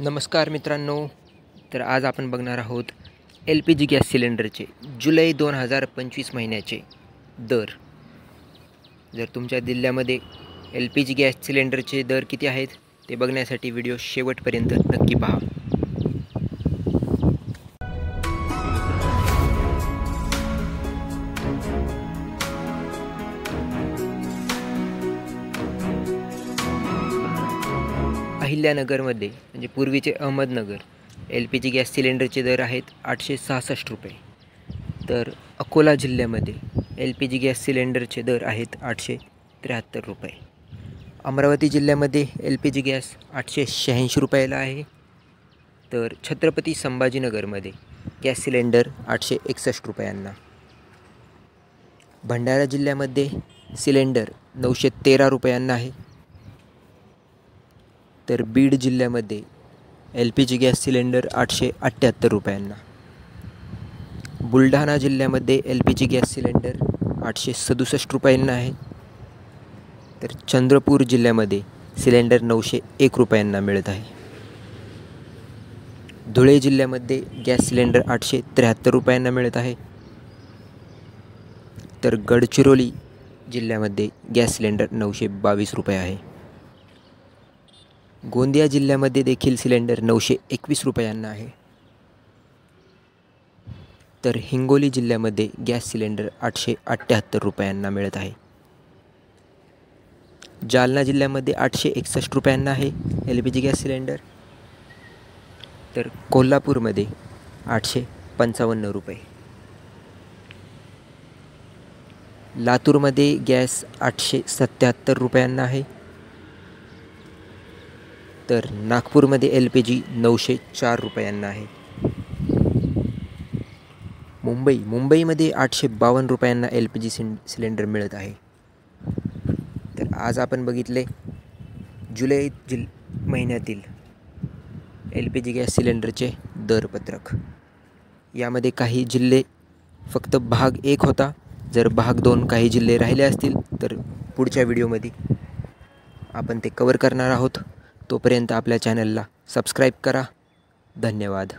नमस्कार मित्रांनो, तर आज आपण बघणार आहोत LPG गॅस सिलेंडरचे जुलै 2025 महिन्याचे दर। जर तुमच्या जिल्ह्यामध्ये LPG गॅस सिलेंडरचे दर किती आहेत ते बघण्यासाठी व्हिडिओ शेवटपर्यंत नक्की पहा। अहिल्यानगरमध्ये म्हणजे पूर्वीचे अहमदनगर LPG गॅस सिलेंडरचे दर आहेत 866 रुपये। तर अकोला जिल्ह्यामध्ये LPG गॅस सिलेंडरचे दर आहेत 873 रुपये। अमरावती जिल्ह्यामध्ये LPG गॅस 886 रुपयाला आहे। तर छत्रपती संभाजीनगरमध्ये गॅस सिलेंडर 861 रुपयांना। भंडारा जिल्ह्यामध्ये सिलेंडर 913 रुपयांना आहे। तर बीड जिल्ह्यामध्ये LPG गॅस सिलेंडर 878 रुपयांना। बुलढाणा जिल्ह्यामध्ये LPG गॅस सिलेंडर 867 रुपयांना आहे। तर चंद्रपूर जिल्ह्यामध्ये सिलेंडर 901 रुपयांना मिळत आहे। धुळे जिल्ह्यामध्ये गॅस सिलेंडर 873 रुपयांना मिळत आहे। तर गडचिरोली जिल्ह्यामध्ये गॅस सिलेंडर 922 रुपये आहे। गोंदिया जिल्ह्यामध्ये देखील सिलेंडर 921 रुपयांना आहे। तर हिंगोली जिल्ह्यामध्ये गॅस सिलेंडर 878 रुपयांना मिळत आहे। जालना जिल्ह्यामध्ये 861 रुपयांना आहे LPG गॅस सिलेंडर। तर कोल्हापूरमध्ये 855 रुपये। लातूरमध्ये गॅस 877 रुपयांना आहे। तर नागपूरमध्ये LPG 904 रुपयांना आहे। मुंबईमध्ये 852 रुपयांना LPG सिलेंडर मिळत आहे। तर आज आपण बघितले जुलै महिन्यातील LPG गॅस सिलेंडरचे दरपत्रक। यामध्ये काही जिल्हे फक्त भाग 1 होता। जर भाग 2 काही जिल्हे राहिले असतील तर पुढच्या व्हिडिओमध्ये आपण ते कवर करणार आहोत। तोपर्यंत आपल्या चॅनलला सबस्क्राईब करा। धन्यवाद।